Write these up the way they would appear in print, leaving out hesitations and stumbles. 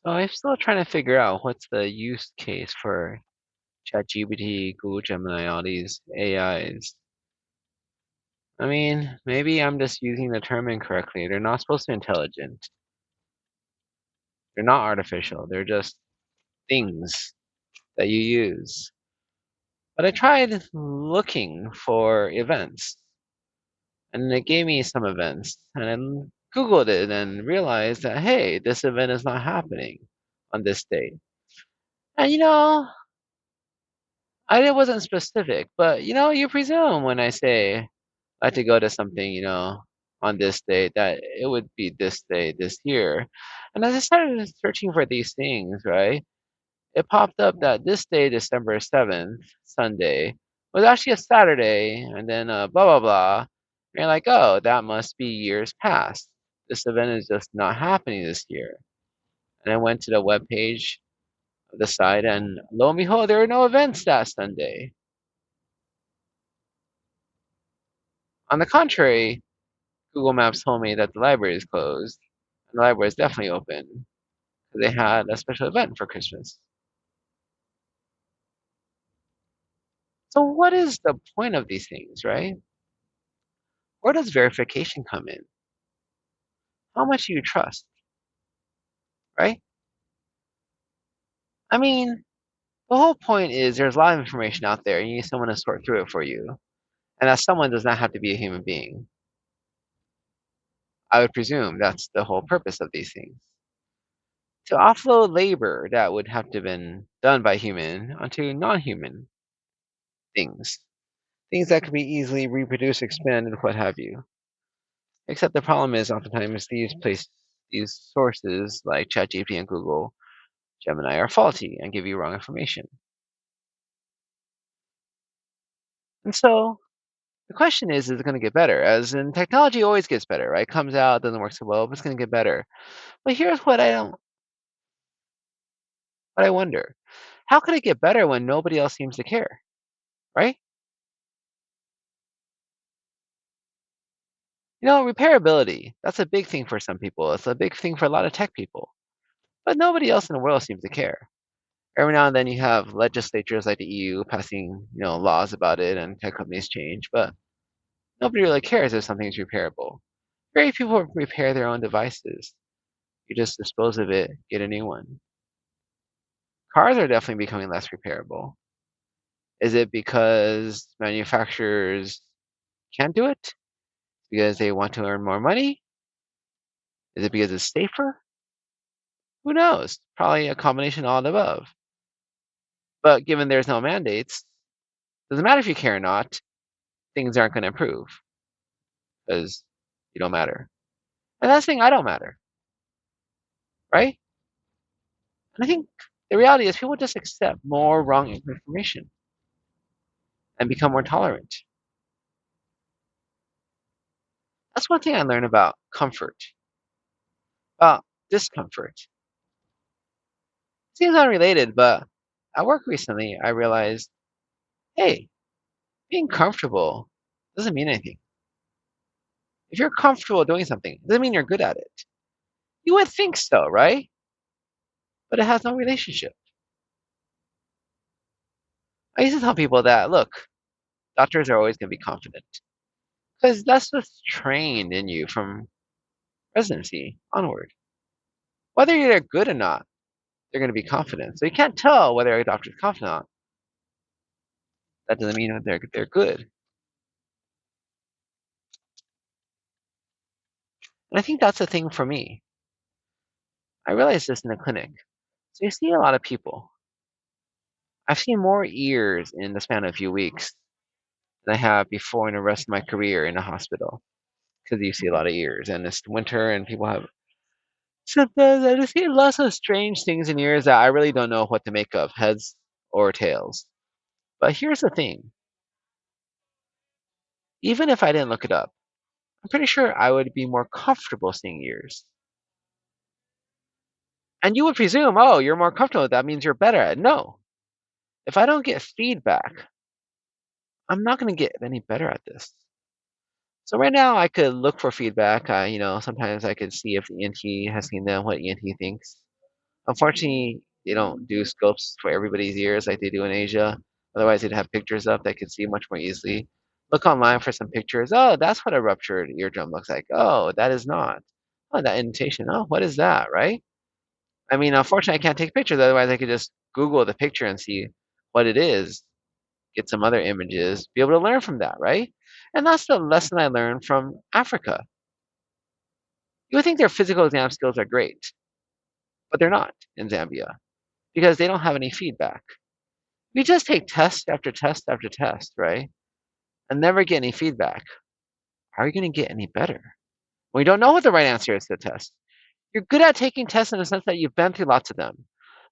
So I'm still trying to figure out what's the use case for ChatGPT, Google Gemini, all these AIs. I mean, maybe I'm just using the term incorrectly. They're not supposed to be intelligent. They're not artificial. They're just things that you use. But I tried looking for events, and it gave me some events, and then Googled it and realized that hey, this event is not happening on this date. And it wasn't specific, but you presume when I say I had to go to something, on this date that it would be this day, this year. And as I started searching for these things, right, it popped up that this day, December 7th, Sunday, was actually a Saturday, and then blah, blah, blah. And you're like, oh, that must be years past. This event is just not happening this year. And I went to the web page of the site, and lo and behold, there were no events that Sunday. On the contrary, Google Maps told me that the library is closed, and the library is definitely open because they had a special event for Christmas. So, what is the point of these things, right? Where does verification come in? How much do you trust, right? I mean, the whole point is there's a lot of information out there, and you need someone to sort through it for you. And that someone does not have to be a human being. I would presume that's the whole purpose of these things. To offload labor that would have to have been done by human onto non-human things. Things that could be easily reproduced, expanded, what have you. Except the problem is oftentimes these sources like ChatGPT and Google Gemini are faulty and give you wrong information. And so the question is it going to get better? As in technology always gets better, right? Comes out, doesn't work so well, but it's going to get better. But here's what I wonder. How could it get better when nobody else seems to care, right? Repairability, that's a big thing for some people. It's a big thing for a lot of tech people. But nobody else in the world seems to care. Every now and then you have legislatures like the EU passing, laws about it and tech companies change, but nobody really cares if something's repairable. Very few people repair their own devices. You just dispose of it, get a new one. Cars are definitely becoming less repairable. Is it because manufacturers can't do it? Because they want to earn more money? Is it because it's safer? Who knows? Probably a combination of all the above. But given there's no mandates, doesn't matter if you care or not, things aren't going to improve because you don't matter. And that's the thing, I don't matter, right? And I think the reality is people just accept more wrong information and become more tolerant. That's one thing I learned about comfort, about discomfort. Seems unrelated, but at work recently, I realized, hey, being comfortable doesn't mean anything. If you're comfortable doing something, it doesn't mean you're good at it. You would think so, right? But it has no relationship. I used to tell people that, look, doctors are always going to be confident because that's what's trained in you from residency onward. Whether you're good or not, they're going to be confident. So you can't tell whether a doctor is confident or not. That doesn't mean that they're good. And I think that's the thing for me. I realized this in the clinic. So you see a lot of people. I've seen more ears in the span of a few weeks than I have before in the rest of my career in the hospital. Because you see a lot of ears, and it's winter, and people have symptoms. I just see lots of strange things in ears that I really don't know what to make of, heads or tails. But here's the thing: even if I didn't look it up, I'm pretty sure I would be more comfortable seeing ears. And you would presume, oh, you're more comfortable. That means you're better at it. No. If I don't get feedback, I'm not going to get any better at this. So right now, I could look for feedback. Sometimes I could see if the ENT has seen them, what ENT thinks Unfortunately, they don't do scopes for everybody's ears like they do in Asia. Otherwise, they'd have pictures up that could see much more easily. Look online for some pictures. Oh, that's what a ruptured eardrum looks like. Oh, that is not. Oh, that indentation. Oh, what is that, right? I mean, unfortunately, I can't take pictures. Otherwise, I could just Google the picture and see what it is, get some other images, be able to learn from that, right? And that's the lesson I learned from Africa. You would think their physical exam skills are great, but they're not in Zambia because they don't have any feedback. We just take test after test after test, right? And never get any feedback. How are you going to get any better? When you don't know what the right answer is to the test. You're good at taking tests in the sense that you've been through lots of them.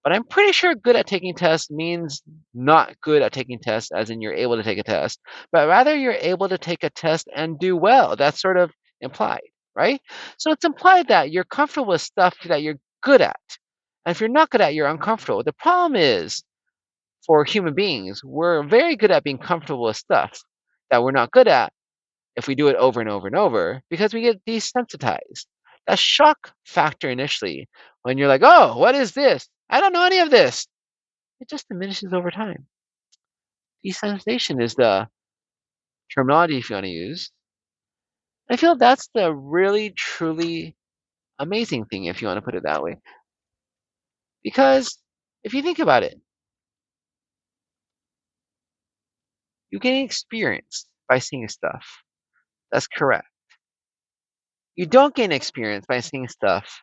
But I'm pretty sure good at taking tests means not good at taking tests, as in you're able to take a test, but rather you're able to take a test and do well. That's sort of implied, right? So it's implied that you're comfortable with stuff that you're good at. And if you're not good at, you're uncomfortable. The problem is, for human beings, we're very good at being comfortable with stuff that we're not good at if we do it over and over and over because we get desensitized. That shock factor initially, when you're like, oh, what is this? I don't know any of this. It just diminishes over time. Desensitization is the terminology if you want to use. I feel that's the really, truly amazing thing, if you want to put it that way. Because if you think about it, you gain experience by seeing stuff. That's correct. You don't gain experience by seeing stuff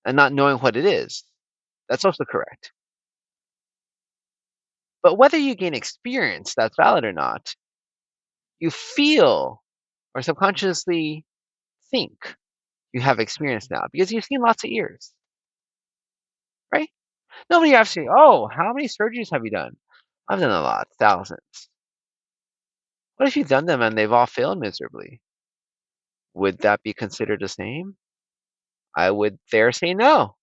and not knowing what it is. That's also correct. But whether you gain experience that's valid or not, you feel or subconsciously think you have experience now because you've seen lots of ears, right? Nobody asks you, oh, how many surgeries have you done? I've done a lot, thousands. What if you've done them and they've all failed miserably? Would that be considered the same? I would dare say no,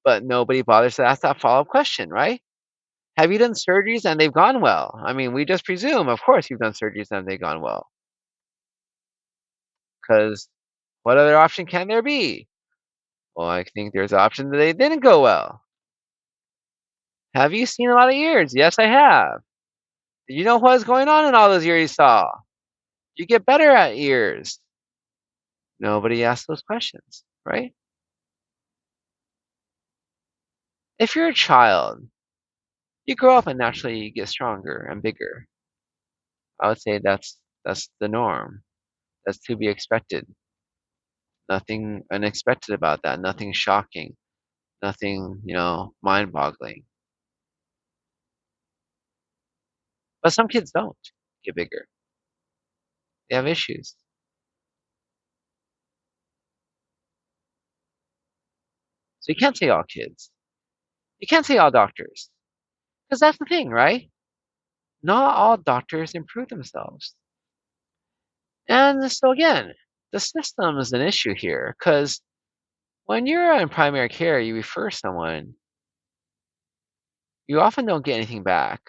but nobody bothers to ask that follow-up question, right? Have you done surgeries and they've gone well? I mean, we just presume, of course, you've done surgeries and they've gone well. Because what other option can there be? Well, I think there's an option that they didn't go well. Have you seen a lot of ears? Yes, I have. Did you know what was going on in all those ears you saw? You get better at ears. Nobody asks those questions, right? If you're a child, you grow up and naturally you get stronger and bigger. I would say that's the norm. That's to be expected. Nothing unexpected about that. Nothing shocking. Nothing, mind-boggling. But some kids don't get bigger. They have issues. So you can't say all kids. You can't say all doctors. Because that's the thing, right? Not all doctors improve themselves. And so again, the system is an issue here because when you're in primary care, you refer someone, you often don't get anything back.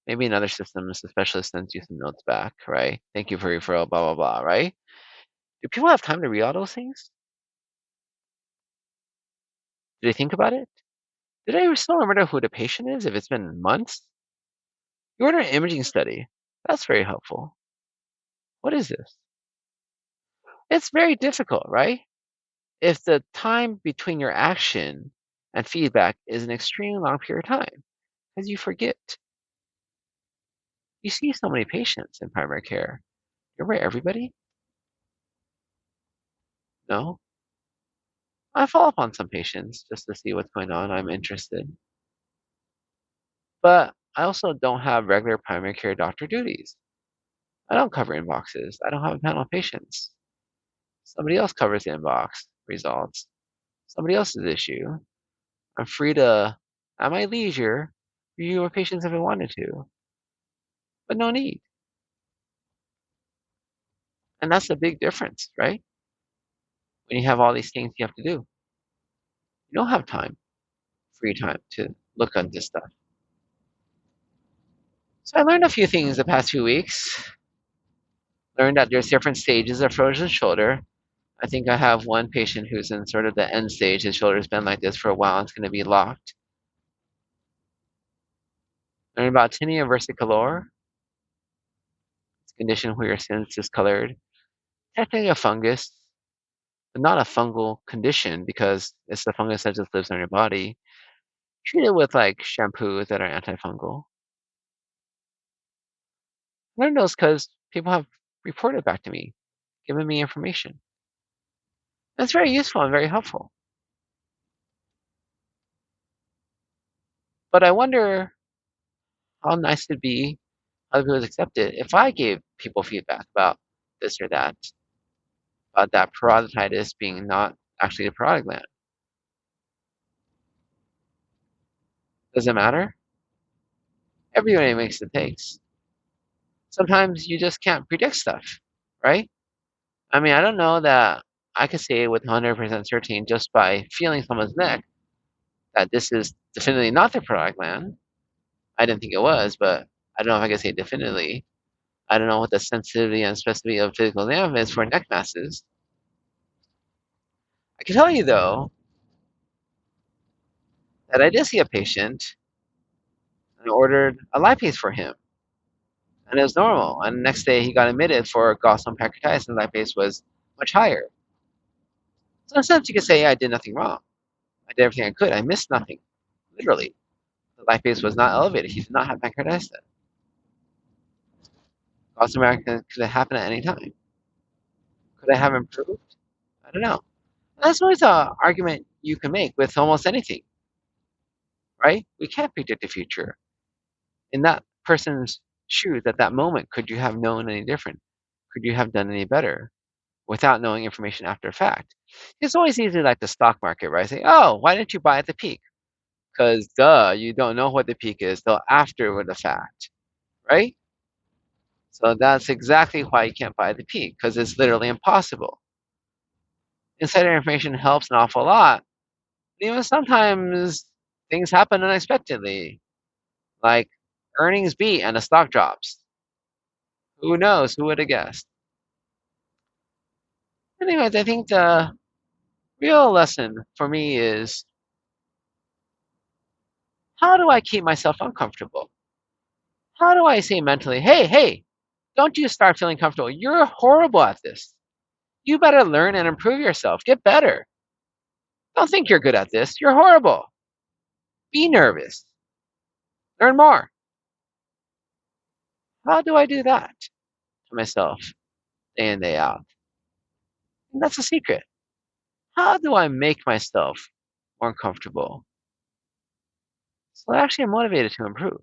Maybe in other systems, the specialist sends you some notes back, right? Thank you for referral, blah, blah, blah, right? Do people have time to read all those things? Do they think about it? Do they still remember who the patient is if it's been months? You order an imaging study. That's very helpful. What is this? It's very difficult, right? If the time between your action and feedback is an extremely long period of time, because you forget. You see so many patients in primary care. You remember everybody? No? I follow up on some patients just to see what's going on. I'm interested. But I also don't have regular primary care doctor duties. I don't cover inboxes. I don't have a panel of patients. Somebody else covers the inbox results. Somebody else's issue. I'm free to, at my leisure, review my patients if I wanted to, but no need. And that's the big difference, right? When you have all these things you have to do, you don't have time, free time to look into stuff. So I learned a few things the past few weeks. Learned that there's different stages of frozen shoulder. I think I have one patient who's in sort of the end stage. His shoulder's been like this for a while. It's going to be locked. Learn about tinea versicolor. It's a condition where your skin is discolored. Technically a fungus, but not a fungal condition because it's the fungus that just lives on your body. Treat it with like shampoos that are antifungal. Learn those because people have reported back to me, given me information. That's very useful and very helpful. But I wonder how nice it'd be, how people would accept it if I gave people feedback about this or that, about that parotiditis being not actually a parotid gland. Does it matter? Everybody makes mistakes. Sometimes you just can't predict stuff, right? I mean, I don't know that I could say with 100% certainty just by feeling someone's neck that this is definitely not the parotid gland. I didn't think it was, but I don't know if I can say definitively. I don't know what the sensitivity and specificity of physical exam is for neck masses. I can tell you though that I did see a patient and ordered a lipase for him, and it was normal. And the next day he got admitted for gallstone pancreatitis, and the lipase was much higher. So in a sense, you could say, yeah, I did nothing wrong. I did everything I could. I missed nothing. Literally, the lipase was not elevated. He did not have pancreatitis then. Gallstone pancreatitis could have happened at any time. Could I have improved? I don't know. That's always an argument you can make with almost anything, right? We can't predict the future. In that person's shoes at that moment, could you have known any different? Could you have done any better without knowing information after the fact? It's always easy like the stock market, right? Say, oh, why didn't you buy at the peak? Because duh, you don't know what the peak is till after the fact, right? So that's exactly why you can't buy at the peak, because it's literally impossible. Insider information helps an awful lot. Even sometimes things happen unexpectedly, like earnings beat and the stock drops. Who knows? Who would have guessed? Anyways, I think the real lesson for me is how do I keep myself uncomfortable? How do I say mentally, hey, hey, don't you start feeling comfortable. You're horrible at this. You better learn and improve yourself. Get better. Don't think you're good at this. You're horrible. Be nervous. Learn more. How do I do that to myself day in, day out? And that's the secret. How do I make myself more comfortable so I actually am motivated to improve?